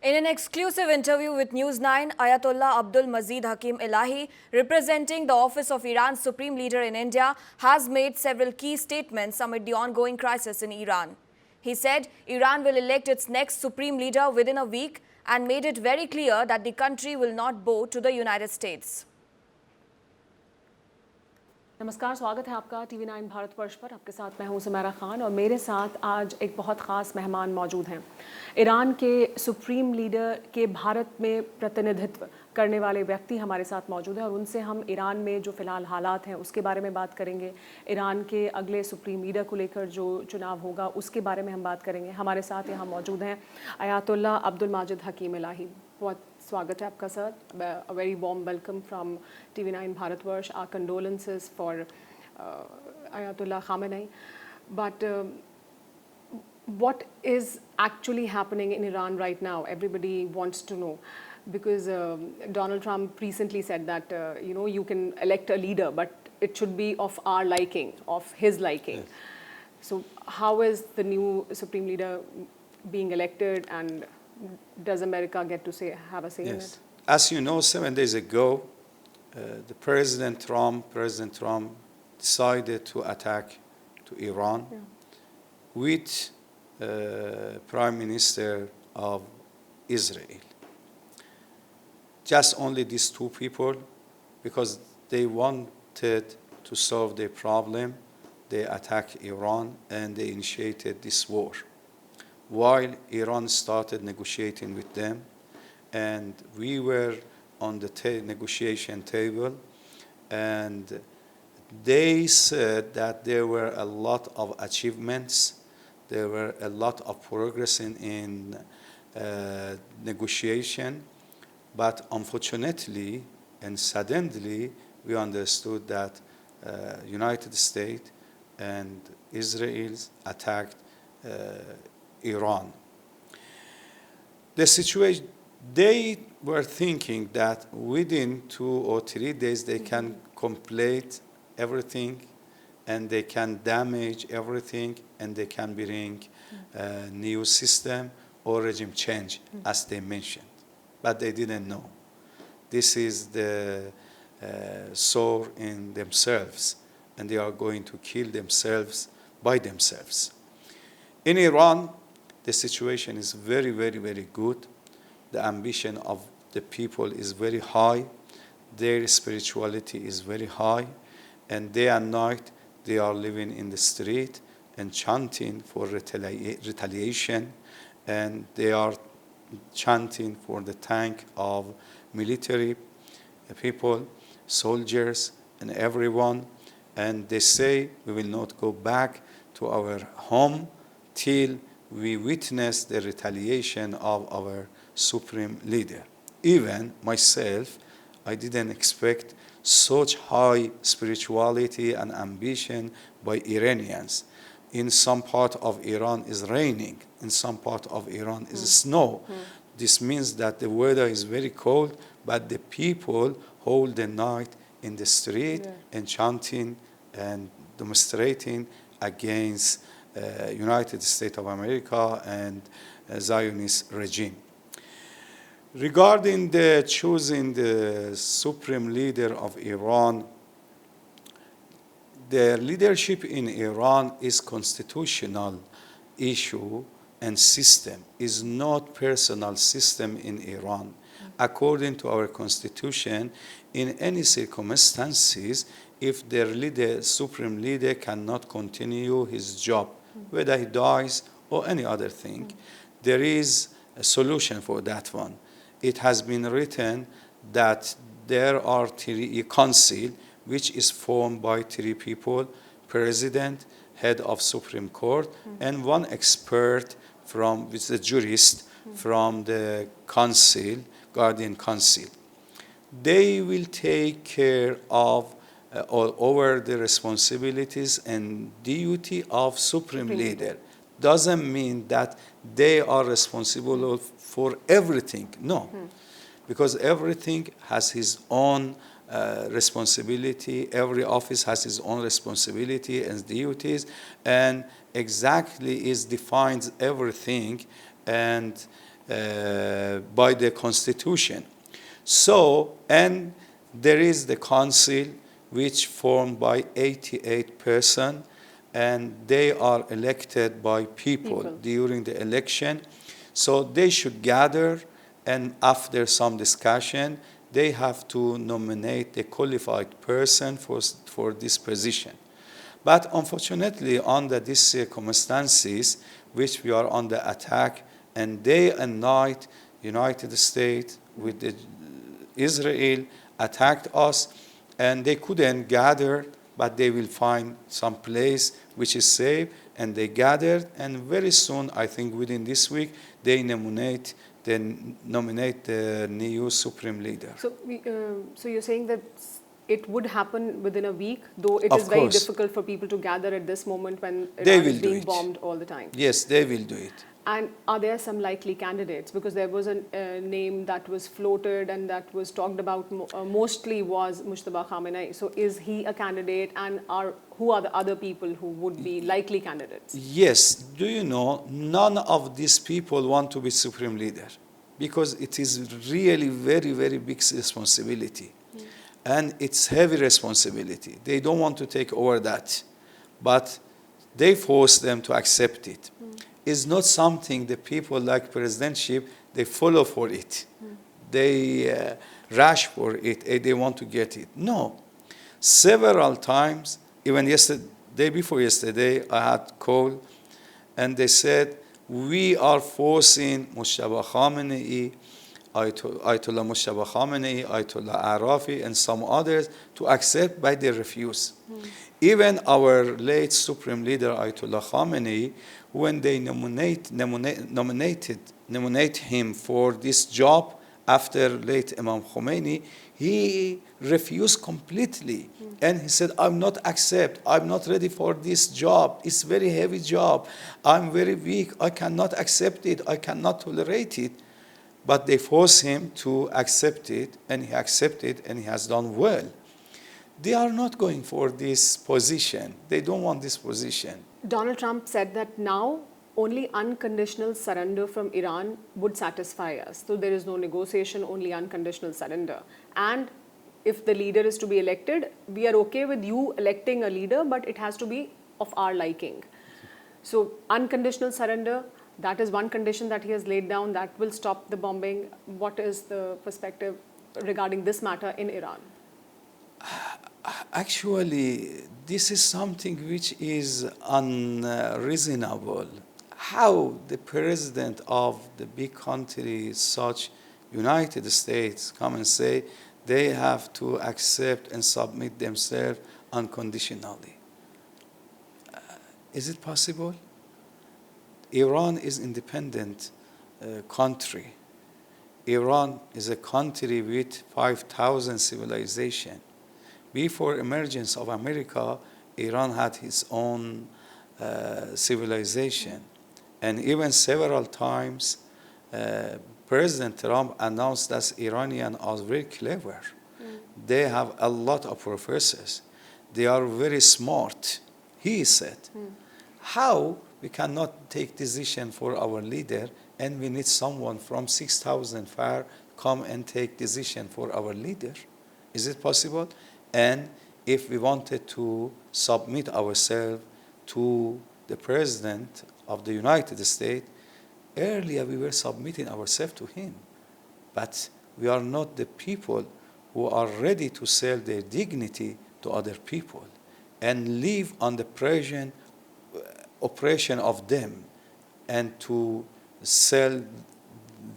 In an exclusive interview with News9, Ayatollah Abdul Majeed Hakim Elahi, representing the office of Iran's Supreme Leader in India, has made several key statements amid the ongoing crisis in Iran. He said Iran will elect its next Supreme Leader within a week and made it very clear that the country will not bow to the United States. नमस्कार, स्वागत है आपका TV9 Bharatvarsh पर। आपके साथ मैं हूं सुमेरा खान और मेरे साथ आज एक बहुत ख़ास मेहमान मौजूद हैं। ईरान के सुप्रीम लीडर के भारत में प्रतिनिधित्व करने वाले व्यक्ति हमारे साथ मौजूद हैं और उनसे हम ईरान में जो फ़िलहाल हालात हैं उसके बारे में बात करेंगे। ईरान के अगले सुप्रीम लीडर को लेकर जो चुनाव होगा उसके बारे में हम बात करेंगे। हमारे साथ यहाँ मौजूद हैं अयातुल्लाह अब्दुल माजिद हकीम इलाही। बहुत स्वागत है आपका sir. A very warm welcome from TV9 Bharatvarsh. Our condolences for Ayatollah Khamenei. But what is actually happening in Iran right now? Everybody wants to know, because Donald Trump recently said that you can elect a leader, but it should be of our liking, of his liking. Yes. So how is the new supreme leader being elected, and does America get to have a say in it? As you know, 7 days ago, President Trump decided to attack to Iran with Prime Minister of Israel. Just only these two people, because they wanted to solve their problem, they attacked Iran and they initiated this war. While Iran started negotiating with them, and we were on the negotiation table, and they said that there were a lot of achievements, there were a lot of progress in negotiation, but unfortunately and suddenly we understood that United States and Israel attacked Iran. The situation, they were thinking that within 2 or 3 days they can complete everything and they can damage everything and they can bring a new system or regime change, as they mentioned. But they didn't know. This is the sword in themselves, and they are going to kill themselves by themselves. In Iran, the situation is very, very, very good. The ambition of the people is very high. Their spirituality is very high. And day and night, they are living in the street and chanting for retaliation. And they are chanting for the tank of military people, soldiers, and everyone. And they say, we will not go back to our home till we witness the retaliation of our supreme leader. Even myself, I didn't expect such high spirituality and ambition by Iranians. In some part of Iran is raining, in some part of Iran is snow. This means that the weather is very cold, but the people hold the night in the street and chanting and demonstrating against United States of America and Zionist regime. Regarding the choosing the supreme leader of Iran, the leadership in Iran is constitutional issue and system, is not personal system in Iran. According to our constitution, in any circumstances, if their leader, supreme leader cannot continue his job, whether he dies or any other thing, there is a solution for that one. It has been written that there are a council which is formed by 3 people: president, head of Supreme Court, and one expert from, which is a jurist from the council, guardian council. They will take care of all over the responsibilities and duty of supreme leader. Doesn't mean that they are responsible for everything. No, because everything has his own responsibility. Every office has its own responsibility and duties, and exactly is defines everything. And by the constitution. So, and there is the council which formed by 88 persons, and they are elected by people during the election. So they should gather, and after some discussion, they have to nominate a qualified person for this position. But unfortunately, under these circumstances, which we are under attack, and day and night, United States with Israel attacked us, and they couldn't gather, but they will find some place which is safe, and they gathered, and very soon, I think within this week, they nominate the new supreme leader. So, so you're saying that it would happen within a week, though it Of is very course. difficult for people to gather at this moment when They Iran will is do being it. bombed all the time. Yes, they will do it. And are there some likely candidates? Because there was a name that was floated and that was talked about mostly was Mujtaba Khamenei. So is he a candidate, and who are the other people who would be likely candidates? Yes, do you know, none of these people want to be supreme leader, because it is really very, very big responsibility. And it's heavy responsibility. They don't want to take over that, but they force them to accept it. It's not something the people like presidentship, they follow for it. They rush for it, they want to get it. No. Several times, even day before yesterday, I had call, and they said, we are forcing Mujtaba Khamenei, Ayatollah Mujtaba Khamenei, Ayatollah Arafi, and some others to accept, but they refuse. Even our late Supreme Leader, Ayatollah Khamenei, when they nominate him for this job after late Imam Khomeini, he refused completely. And he said, I'm not ready for this job. It's a very heavy job. I'm very weak. I cannot accept it. I cannot tolerate it. But they force him to accept it, and he accepted, and he has done well. They are not going for this position. They don't want this position. Donald Trump said that now only unconditional surrender from Iran would satisfy us. So there is no negotiation, only unconditional surrender. And if the leader is to be elected, we are okay with you electing a leader, but it has to be of our liking. So unconditional surrender, that is one condition that he has laid down that will stop the bombing. What is the perspective regarding this matter in Iran? Actually, this is something which is unreasonable. How the president of the big country, such United States, come and say they have to accept and submit themselves unconditionally? Is it possible? Iran is an independent country. Iran is a country with 5,000 civilization. Before emergence of America, Iran had its own civilization. And even several times, President Trump announced that Iranians are very clever. They have a lot of professors. They are very smart, he said. How we cannot take decision for our leader, and we need someone from 6,000 far come and take decision for our leader? Is it possible? And if we wanted to submit ourselves to the President of the United States, earlier we were submitting ourselves to him. But we are not the people who are ready to sell their dignity to other people and live on the oppression of them and to sell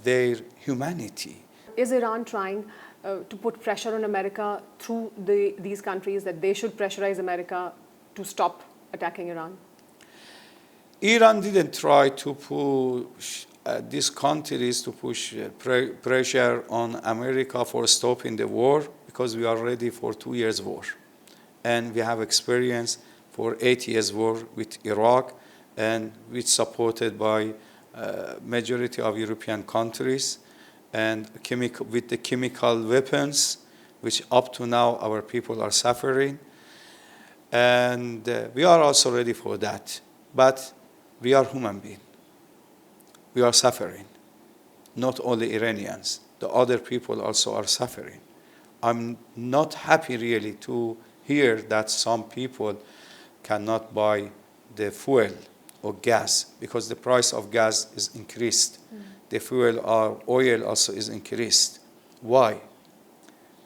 their humanity. Is Iran trying to put pressure on America through these countries that they should pressurize America to stop attacking Iran? Iran didn't try to push these countries to push pressure on America for stopping the war, because we are ready for 2 years war. And we have experience for 8 years war with Iraq, and which supported by majority of European countries, and with the chemical weapons, which up to now our people are suffering. And we are also ready for that. But we are human beings. We are suffering. not only Iranians, the other people also are suffering. I'm not happy really to hear that some people cannot buy the fuel or gas because the price of gas is increased. The fuel or oil also is increased. Why?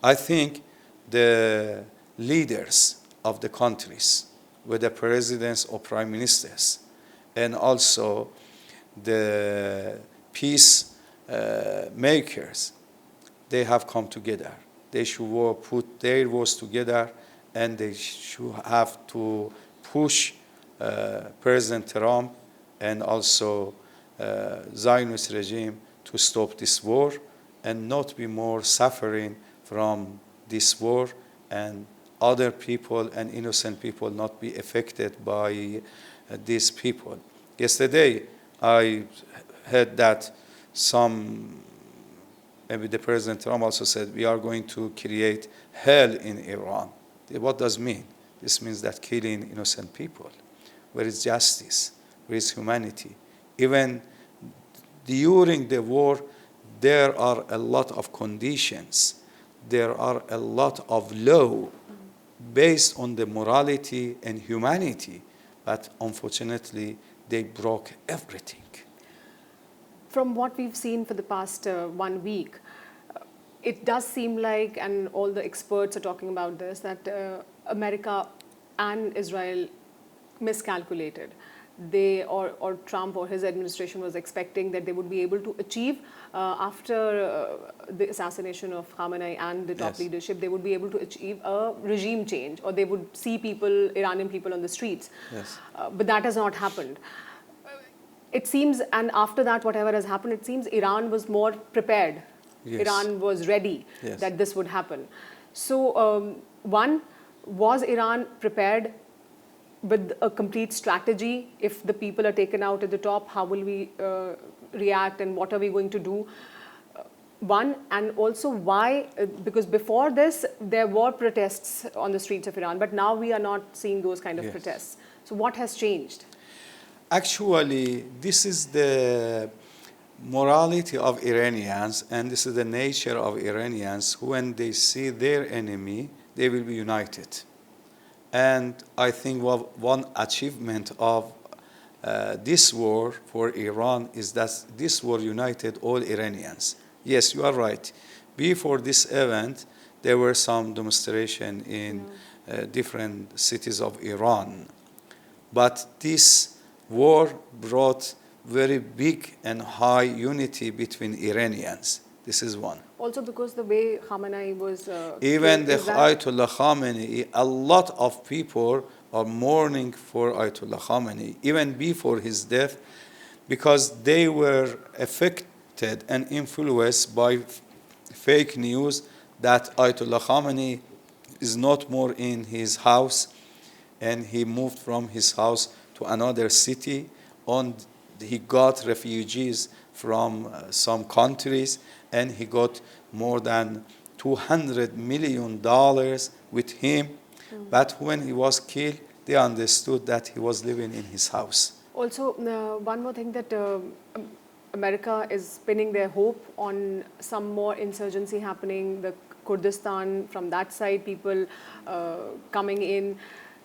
I think the leaders of the countries, whether presidents or prime ministers, and also the peace makers, they have come together. They should put their voice together, and they should have to push President Trump and also Zionist regime to stop this war and not be more suffering from this war, and other people and innocent people not be affected by these people. Yesterday, I heard that maybe the President Trump also said, we are going to create hell in Iran. What does it mean? This means that killing innocent people. Where is justice? Where is humanity? Even during the war, there are a lot of conditions. There are a lot of law based on the morality and humanity, but unfortunately, they broke everything. From what we've seen for the past 1 week, it does seem like, and all the experts are talking about this, that America and Israel miscalculated. They or Trump or his administration was expecting that they would be able to achieve after the assassination of Khamenei and the top leadership, they would be able to achieve a regime change, or they would see people, Iranian people on the streets. Yes. But that has not happened. It seems, and after that, whatever has happened, it seems Iran was more prepared. Yes. Iran was ready Yes. that this would happen. So, one, was Iran prepared with a complete strategy? If the people are taken out at the top, how will we react, and what are we going to do? One, and also why, because before this, there were protests on the streets of Iran, but now we are not seeing those kind of protests. So what has changed? Actually, this is the morality of Iranians, and this is the nature of Iranians. When they see their enemy, they will be united. And I think one achievement of this war for Iran is that this war united all Iranians. Yes, you are right. Before this event, there were some demonstration in different cities of Iran. But this war brought very big and high unity between Iranians. This is one. Also because the way Khamenei was... Even the Ayatollah Khamenei, a lot of people are mourning for Ayatollah Khamenei, even before his death, because they were affected and influenced by fake news that Ayatollah Khamenei is not more in his house, and he moved from his house to another city, and he got refugees from some countries, and he got more than $200 million with him. But when he was killed, they understood that he was living in his house. Also, one more thing, that America is pinning their hope on some more insurgency happening, the Kurdistan, from that side, people coming in.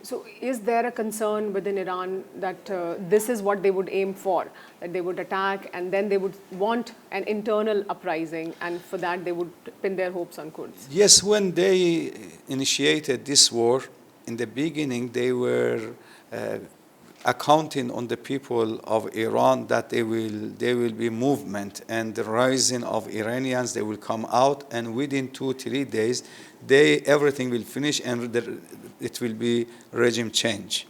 So is there a concern within Iran that this is what they would aim for, that they would attack and then they would want an internal uprising, and for that they would pin their hopes on Kurds? Yes, when they initiated this war, in the beginning they were accounting on the people of Iran that there will be movement and the rising of Iranians, they will come out, and within 2-3 days everything will finish and it will be regime change.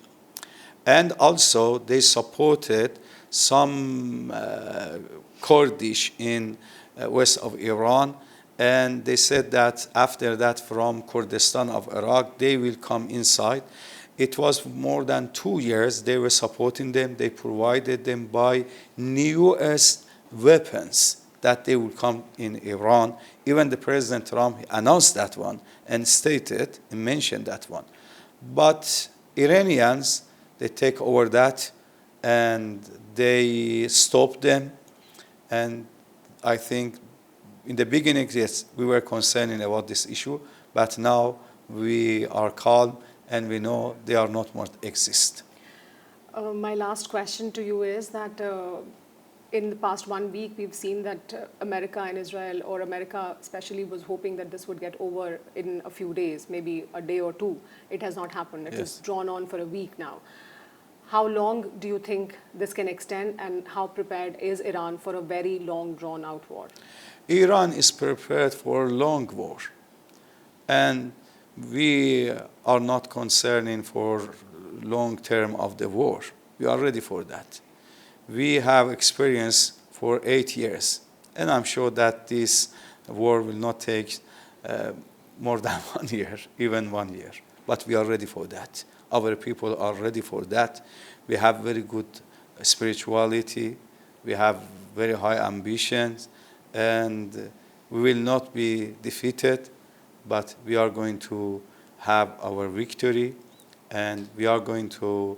And also they supported some Kurdish in west of Iran, and they said that after that from Kurdistan of Iraq they will come inside. It was more than 2 years they were supporting them. They provided them by newest weapons that they would come in Iran. Even the President Trump announced that one and stated and mentioned that one. But Iranians, they take over that and they stop them. And I think in the beginning, yes, we were concerned about this issue, but now we are calm and we know they are not more exist. My last question to you is that in the past 1 week, we've seen that America and Israel, or America especially, was hoping that this would get over in a few days, maybe a day or two. It has not happened. It has drawn on for a week now. How long do you think this can extend, and how prepared is Iran for a very long, drawn-out war? Iran is prepared for a long war, and we are not concerning for long term of the war. We are ready for that. We have experience for 8 years, and I'm sure that this war will not take more than 1 year, even 1 year. But we are ready for that. Our people are ready for that. We have very good spirituality. We have very high ambitions, and we will not be defeated, but we are going to have our victory, and we are going to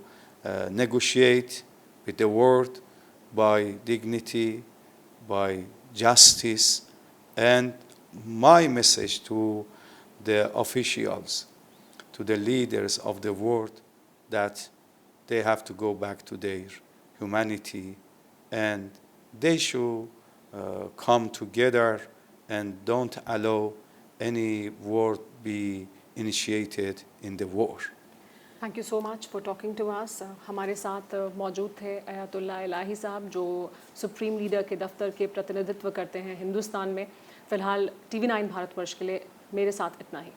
negotiate with the world by dignity, by justice. And my message to the officials, to the leaders of the world, that they have to go back to their humanity, and they should come together and don't allow any war be initiated in the war. Thank you so much for talking to us. हमारे साथ मौजूद थे Ayatollah इलाही साहब, जो supreme leader के दफ्तर के प्रतिनिधित्व करते हैं हिंदुस्तान में। फ़िलहाल TV9 भारतवर्ष के लिए मेरे साथ इतना ही।